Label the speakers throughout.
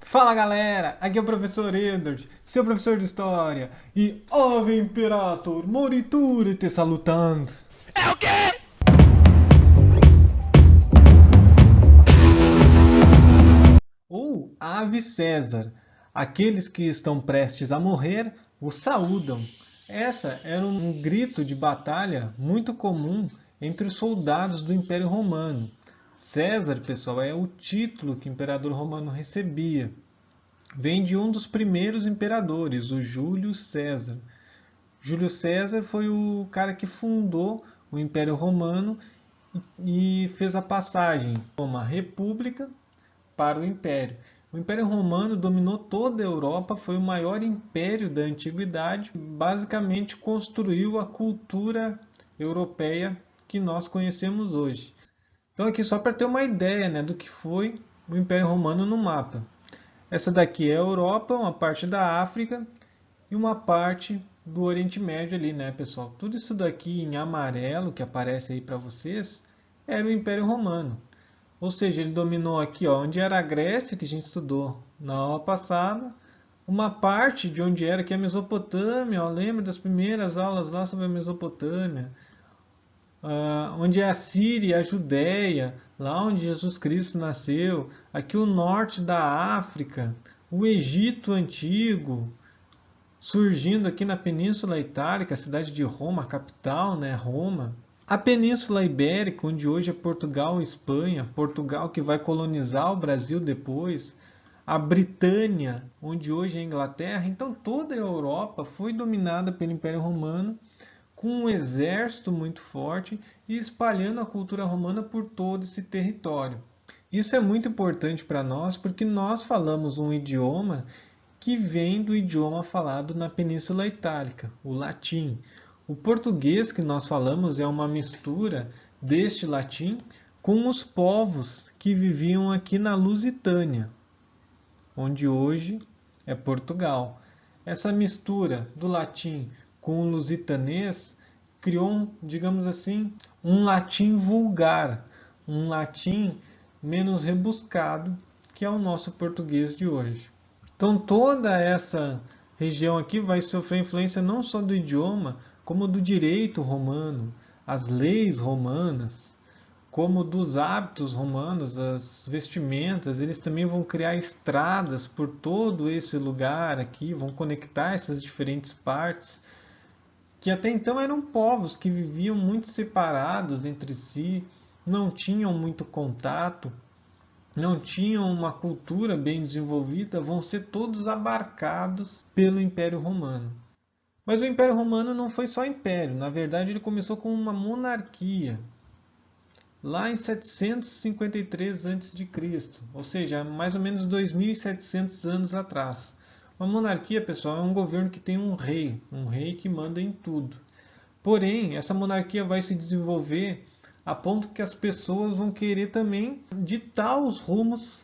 Speaker 1: Fala galera, aqui é o professor Edward, seu professor de história, e Ave Imperator, moriture te salutando.
Speaker 2: É o quê?
Speaker 1: Ou Ave César, aqueles que estão prestes a morrer o saúdam. Essa era um grito de batalha muito comum entre os soldados do Império Romano. César, pessoal, é o título que o imperador romano recebia. Vem de um dos primeiros imperadores, o Júlio César. Júlio César foi o cara que fundou o Império Romano e fez a passagem de uma república para o Império. O Império Romano dominou toda a Europa, foi o maior império da antiguidade, basicamente construiu a cultura europeia que nós conhecemos hoje. Então aqui só para ter uma ideia, né, do que foi o Império Romano no mapa. Essa daqui é a Europa, uma parte da África e uma parte do Oriente Médio ali, né, pessoal? Tudo isso daqui em amarelo que aparece aí para vocês era o Império Romano. Ou seja, ele dominou aqui, ó, onde era a Grécia, que a gente estudou na aula passada, uma parte de onde era que é a Mesopotâmia, ó, lembra das primeiras aulas lá sobre a Mesopotâmia, onde é a Síria, a Judéia, lá onde Jesus Cristo nasceu, aqui o norte da África, o Egito Antigo, surgindo aqui na Península Itálica, a cidade de Roma, a capital, né, Roma. A Península Ibérica, onde hoje é Portugal e Espanha, Portugal que vai colonizar o Brasil depois, a Britânia, onde hoje é a Inglaterra. Então toda a Europa foi dominada pelo Império Romano, com um exército muito forte e espalhando a cultura romana por todo esse território. Isso é muito importante para nós porque nós falamos um idioma que vem do idioma falado na Península Itálica, o latim. O português que nós falamos é uma mistura deste latim com os povos que viviam aqui na Lusitânia, onde hoje é Portugal. Essa mistura do latim com o lusitanês criou, digamos assim, um latim vulgar, um latim menos rebuscado, que é o nosso português de hoje. Então toda essa região aqui vai sofrer influência não só do idioma, como do direito romano, as leis romanas, como dos hábitos romanos, as vestimentas. Eles também vão criar estradas por todo esse lugar aqui, vão conectar essas diferentes partes, que até então eram povos que viviam muito separados entre si, não tinham muito contato, não tinham uma cultura bem desenvolvida, vão ser todos abarcados pelo Império Romano. Mas o Império Romano não foi só império, na verdade ele começou com uma monarquia, lá em 753 a.C., ou seja, mais ou menos 2.700 anos atrás. Uma monarquia, pessoal, é um governo que tem um rei que manda em tudo. Porém, essa monarquia vai se desenvolver a ponto que as pessoas vão querer também ditar os rumos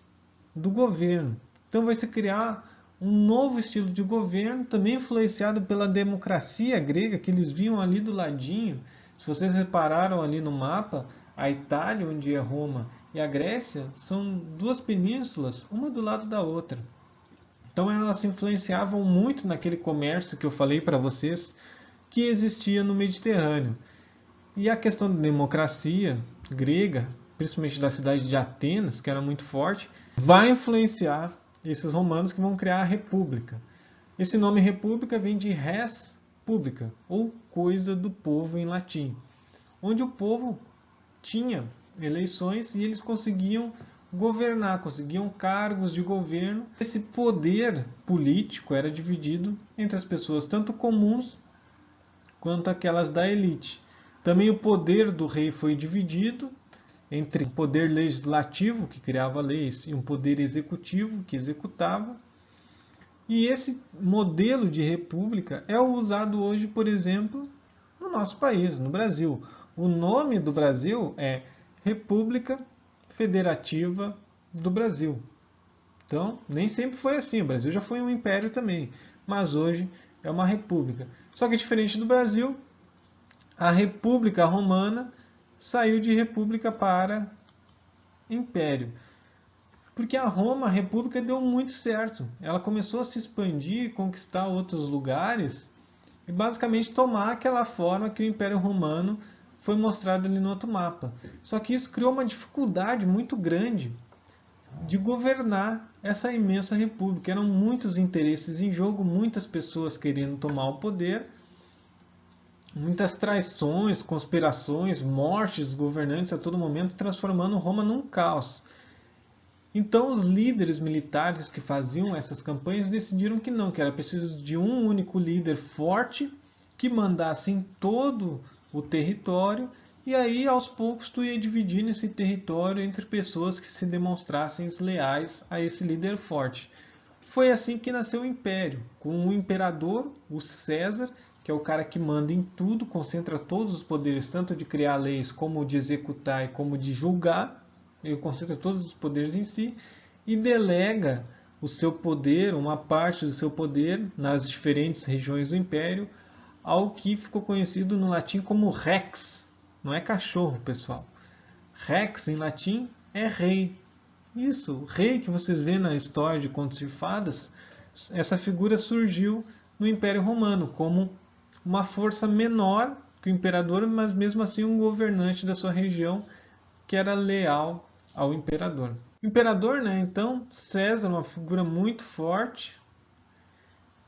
Speaker 1: do governo. Então vai se criar um novo estilo de governo, também influenciado pela democracia grega, que eles viam ali do ladinho. Se vocês repararam ali no mapa, a Itália, onde é Roma, e a Grécia são duas penínsulas, uma do lado da outra. Então elas se influenciavam muito naquele comércio que eu falei para vocês, que existia no Mediterrâneo. E a questão da democracia grega, principalmente da cidade de Atenas, que era muito forte, vai influenciar esses romanos que vão criar a república. Esse nome república vem de res publica, ou coisa do povo em latim, onde o povo tinha eleições e eles conseguiam governar, conseguiam cargos de governo. Esse poder político era dividido entre as pessoas tanto comuns quanto aquelas da elite. Também o poder do rei foi dividido entre um poder legislativo, que criava leis, e um poder executivo, que executava. E esse modelo de república é o usado hoje, por exemplo, no nosso país, no Brasil. O nome do Brasil é República Federativa do Brasil. Então, nem sempre foi assim. O Brasil já foi um império também, mas hoje é uma república. Só que diferente do Brasil, a República Romana saiu de república para império. Porque a Roma, a República, deu muito certo. Ela começou a se expandir, conquistar outros lugares e basicamente tomar aquela forma que o Império Romano foi mostrado ali no outro mapa. Só que isso criou uma dificuldade muito grande de governar essa imensa república. Eram muitos interesses em jogo, muitas pessoas querendo tomar o poder, muitas traições, conspirações, mortes dos governantes a todo momento, transformando Roma num caos. Então os líderes militares que faziam essas campanhas decidiram que não, que era preciso de um único líder forte que mandasse em todo o território, e aí aos poucos tu ia dividindo esse território entre pessoas que se demonstrassem leais a esse líder forte. Foi assim que nasceu o Império, com o imperador, o César, que é o cara que manda em tudo, concentra todos os poderes, tanto de criar leis, como de executar e como de julgar. Ele concentra todos os poderes em si e delega o seu poder, uma parte do seu poder, nas diferentes regiões do Império, ao que ficou conhecido no latim como Rex. Não é cachorro, pessoal. Rex, em latim, é rei. Isso, o rei que vocês vêem na história de Contos de Fadas, essa figura surgiu no Império Romano como uma força menor que o imperador, mas mesmo assim um governante da sua região que era leal ao imperador. O imperador, né, então, César, uma figura muito forte,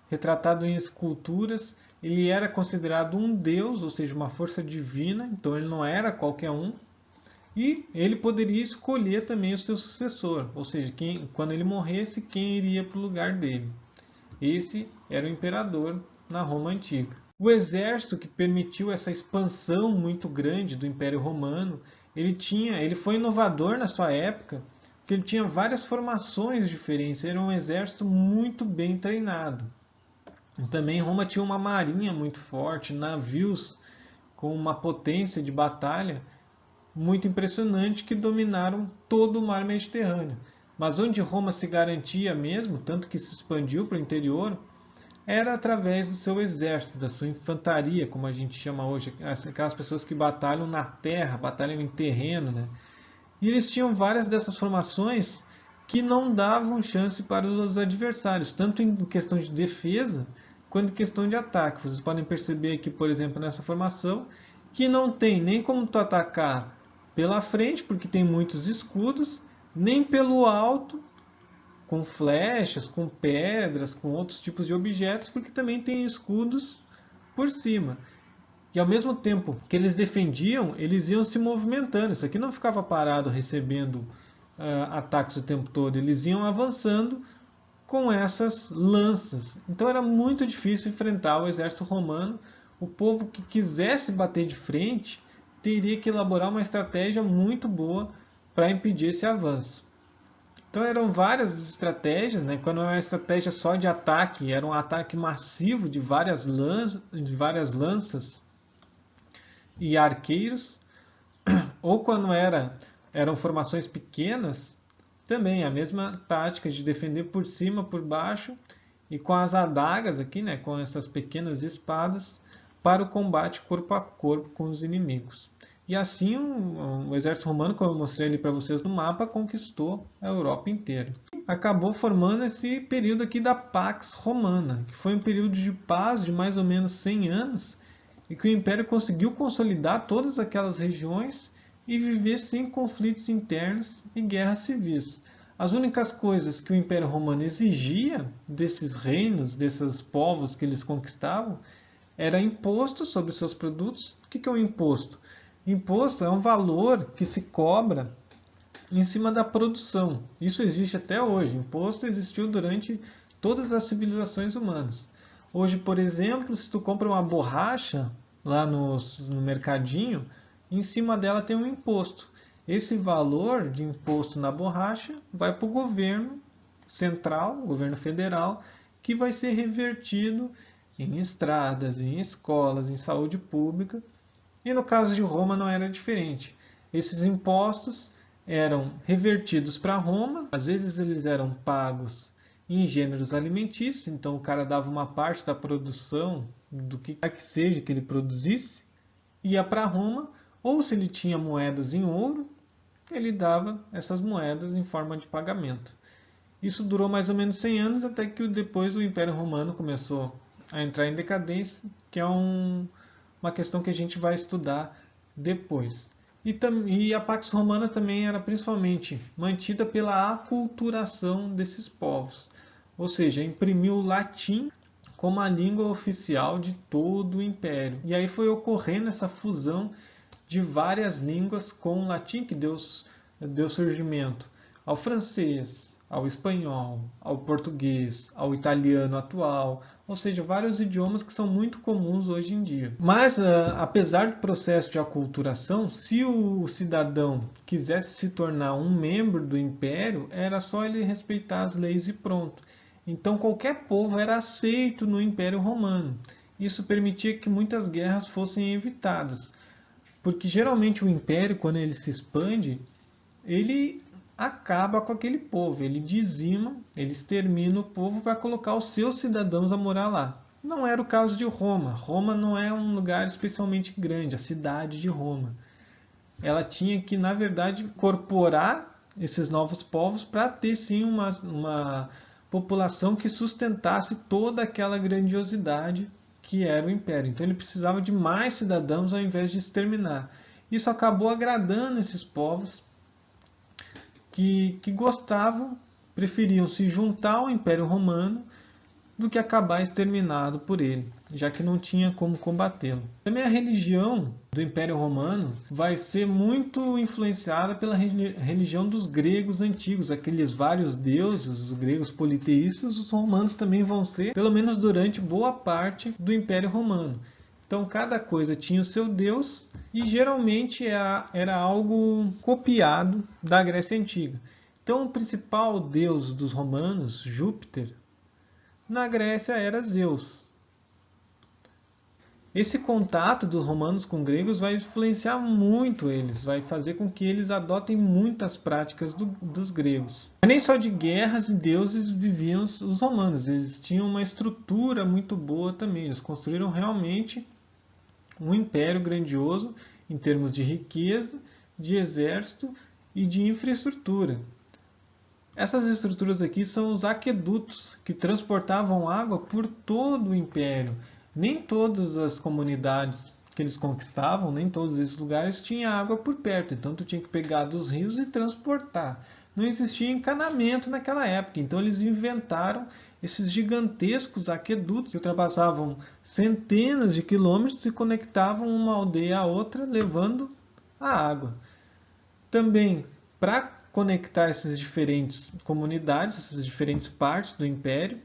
Speaker 1: retratado em esculturas, ele era considerado um deus, ou seja, uma força divina, então ele não era qualquer um, e ele poderia escolher também o seu sucessor, ou seja, quando ele morresse, quem iria para o lugar dele. Esse era o imperador na Roma Antiga. O exército que permitiu essa expansão muito grande do Império Romano, ele foi inovador na sua época, porque ele tinha várias formações diferentes, era um exército muito bem treinado. E também Roma tinha uma marinha muito forte, navios com uma potência de batalha muito impressionante que dominaram todo o mar Mediterrâneo. Mas onde Roma se garantia mesmo, tanto que se expandiu para o interior, era através do seu exército, da sua infantaria, como a gente chama hoje, aquelas pessoas que batalham na terra, batalham em terreno, né? E eles tinham várias dessas formações que não davam chance para os adversários, tanto em questão de defesa quanto em questão de ataque. Vocês podem perceber aqui, por exemplo, nessa formação, que não tem nem como tu atacar pela frente, porque tem muitos escudos, nem pelo alto, com flechas, com pedras, com outros tipos de objetos, porque também tem escudos por cima. E ao mesmo tempo que eles defendiam, eles iam se movimentando. Isso aqui não ficava parado recebendo ataques o tempo todo. Eles iam avançando com essas lanças. Então era muito difícil enfrentar o exército romano. O povo que quisesse bater de frente teria que elaborar uma estratégia muito boa para impedir esse avanço. Então eram várias estratégias, né? Quando era uma estratégia só de ataque, era um ataque massivo de várias lanças e arqueiros, ou quando eram formações pequenas, também a mesma tática de defender por cima, por baixo, e com as adagas aqui, né, com essas pequenas espadas, para o combate corpo a corpo com os inimigos. E assim o exército romano, como eu mostrei ali para vocês no mapa, conquistou a Europa inteira. Acabou formando esse período aqui da Pax Romana, que foi um período de paz de mais ou menos 100 anos, e que o Império conseguiu consolidar todas aquelas regiões e viver sem conflitos internos e guerras civis. As únicas coisas que o Império Romano exigia desses reinos, desses povos que eles conquistavam, era imposto sobre os seus produtos. O que é um imposto? Imposto é um valor que se cobra em cima da produção. Isso existe até hoje. Imposto existiu durante todas as civilizações humanas. Hoje, por exemplo, se tu compra uma borracha lá no mercadinho, em cima dela tem um imposto. Esse valor de imposto na borracha vai para o governo central, governo federal, que vai ser revertido em estradas, em escolas, em saúde pública. E no caso de Roma não era diferente. Esses impostos eram revertidos para Roma, às vezes eles eram pagos em gêneros alimentícios, então o cara dava uma parte da produção do que quer que seja que ele produzisse, ia para Roma, ou se ele tinha moedas em ouro, ele dava essas moedas em forma de pagamento. Isso durou mais ou menos 100 anos, até que depois o Império Romano começou a entrar em decadência, que é uma questão que a gente vai estudar depois. E a Pax Romana também era principalmente mantida pela aculturação desses povos, ou seja, imprimiu o latim como a língua oficial de todo o Império. E aí foi ocorrendo essa fusão de várias línguas com o latim que deu surgimento ao francês, ao espanhol, ao português, ao italiano atual, ou seja, vários idiomas que são muito comuns hoje em dia. Mas, apesar do processo de aculturação, se o cidadão quisesse se tornar um membro do império, era só ele respeitar as leis e pronto. Então, qualquer povo era aceito no Império Romano. Isso permitia que muitas guerras fossem evitadas, porque geralmente o império, quando ele se expande, ele acaba com aquele povo, ele dizima, ele extermina o povo para colocar os seus cidadãos a morar lá. Não era o caso de Roma. Roma não é um lugar especialmente grande, a cidade de Roma. Ela tinha que, na verdade, incorporar esses novos povos para ter sim uma população que sustentasse toda aquela grandiosidade que era o império. Então ele precisava de mais cidadãos ao invés de exterminar. Isso acabou agradando esses povos que gostavam, preferiam se juntar ao Império Romano do que acabar exterminado por ele, já que não tinha como combatê-lo. Também a religião do Império Romano vai ser muito influenciada pela religião dos gregos antigos, aqueles vários deuses, os gregos politeístas, os romanos também vão ser, pelo menos durante boa parte do Império Romano. Então cada coisa tinha o seu deus e geralmente era algo copiado da Grécia Antiga. Então o principal deus dos romanos, Júpiter, na Grécia era Zeus. Esse contato dos romanos com gregos vai influenciar muito eles, vai fazer com que eles adotem muitas práticas dos gregos. Mas nem só de guerras e deuses viviam os romanos, eles tinham uma estrutura muito boa também, eles construíram realmente um império grandioso em termos de riqueza, de exército e de infraestrutura. Essas estruturas aqui são os aquedutos, que transportavam água por todo o império. Nem todas as comunidades que eles conquistavam, nem todos esses lugares tinham água por perto, então tu tinha que pegar dos rios e transportar. Não existia encanamento naquela época, então eles inventaram esses gigantescos aquedutos que ultrapassavam centenas de quilômetros e conectavam uma aldeia à outra, levando a água. Também, para conectar essas diferentes comunidades, essas diferentes partes do império,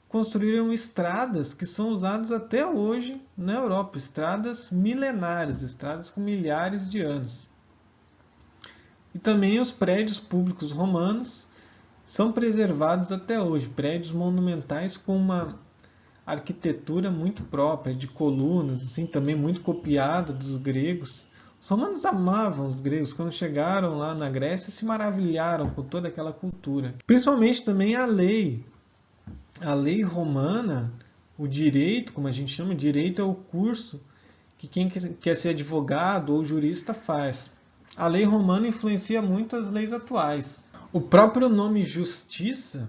Speaker 1: construíram estradas que são usadas até hoje na Europa, estradas milenares, estradas com milhares de anos. E também os prédios públicos romanos são preservados até hoje, prédios monumentais com uma arquitetura muito própria, de colunas, assim, também muito copiada dos gregos. Os romanos amavam os gregos, quando chegaram lá na Grécia se maravilharam com toda aquela cultura. Principalmente também a lei. A lei romana, o direito, como a gente chama, direito é o curso que quem quer ser advogado ou jurista faz. A lei romana influencia muito as leis atuais. O próprio nome justiça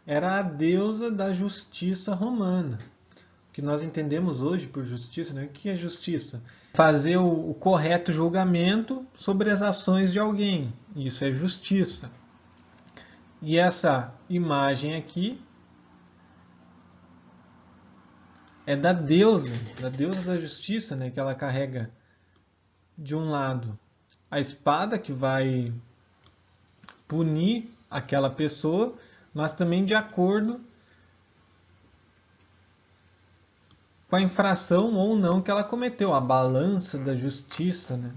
Speaker 1: era a deusa da justiça romana. O que nós entendemos hoje por justiça, né? O que é justiça? Fazer o correto julgamento sobre as ações de alguém. Isso é justiça. E essa imagem aqui é da deusa da justiça, né? Que ela carrega de um lado a espada que vai punir aquela pessoa, mas também de acordo com a infração ou não que ela cometeu, a balança da justiça, né?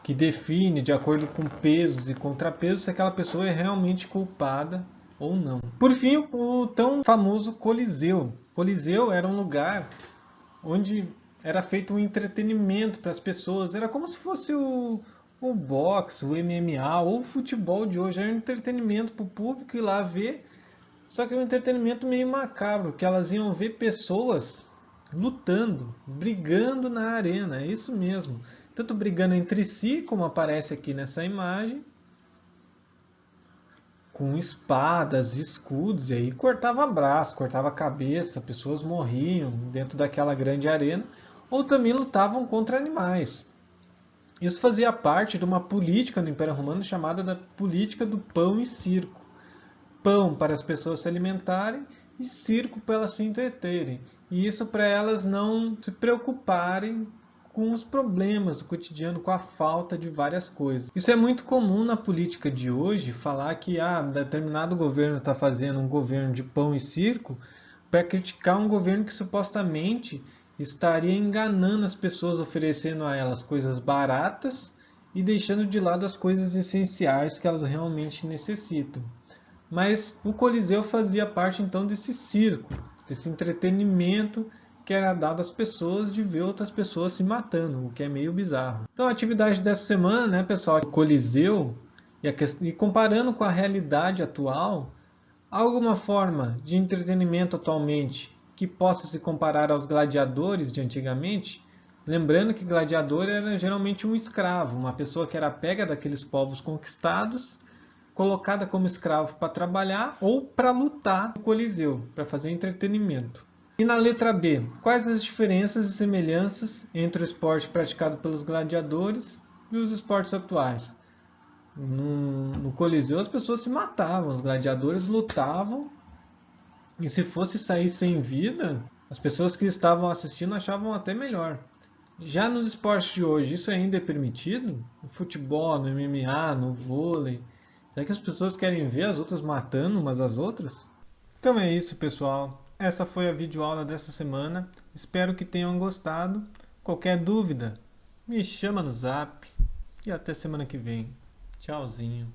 Speaker 1: Que define, de acordo com pesos e contrapesos, se aquela pessoa é realmente culpada ou não. Por fim, o tão famoso Coliseu. Coliseu era um lugar onde era feito um entretenimento para as pessoas, era como se fosse o boxe, o MMA ou o futebol de hoje, era um entretenimento para o público ir lá ver, só que um entretenimento meio macabro, que elas iam ver pessoas lutando, brigando na arena, é isso mesmo. tanto brigando entre si, como aparece aqui nessa imagem, com espadas, escudos, e aí cortava braço, cortava cabeça, pessoas morriam dentro daquela grande arena, ou também lutavam contra animais. Isso fazia parte de uma política no Império Romano chamada da política do pão e circo. Pão para as pessoas se alimentarem e circo para elas se entreterem. E isso para elas não se preocuparem com os problemas do cotidiano, com a falta de várias coisas. Isso é muito comum na política de hoje, falar que determinado governo está fazendo um governo de pão e circo para criticar um governo que supostamente estaria enganando as pessoas, oferecendo a elas coisas baratas e deixando de lado as coisas essenciais que elas realmente necessitam. Mas o Coliseu fazia parte então desse circo, desse entretenimento que era dado às pessoas de ver outras pessoas se matando, o que é meio bizarro. Então a atividade dessa semana, né, pessoal, o Coliseu, e comparando com a realidade atual, há alguma forma de entretenimento atualmente que possa se comparar aos gladiadores de antigamente? Lembrando que gladiador era geralmente um escravo, uma pessoa que era pega daqueles povos conquistados, colocada como escravo para trabalhar ou para lutar no Coliseu, para fazer entretenimento. E na letra B, quais as diferenças e semelhanças entre o esporte praticado pelos gladiadores e os esportes atuais? No Coliseu as pessoas se matavam, os gladiadores lutavam, e se fosse sair sem vida, as pessoas que estavam assistindo achavam até melhor. Já nos esportes de hoje, isso ainda é permitido? No futebol, no MMA, no vôlei? Será que as pessoas querem ver as outras matando umas às outras? Então é isso, pessoal. Essa foi a videoaula dessa semana. Espero que tenham gostado. Qualquer dúvida, me chama no Zap. E até semana que vem. Tchauzinho.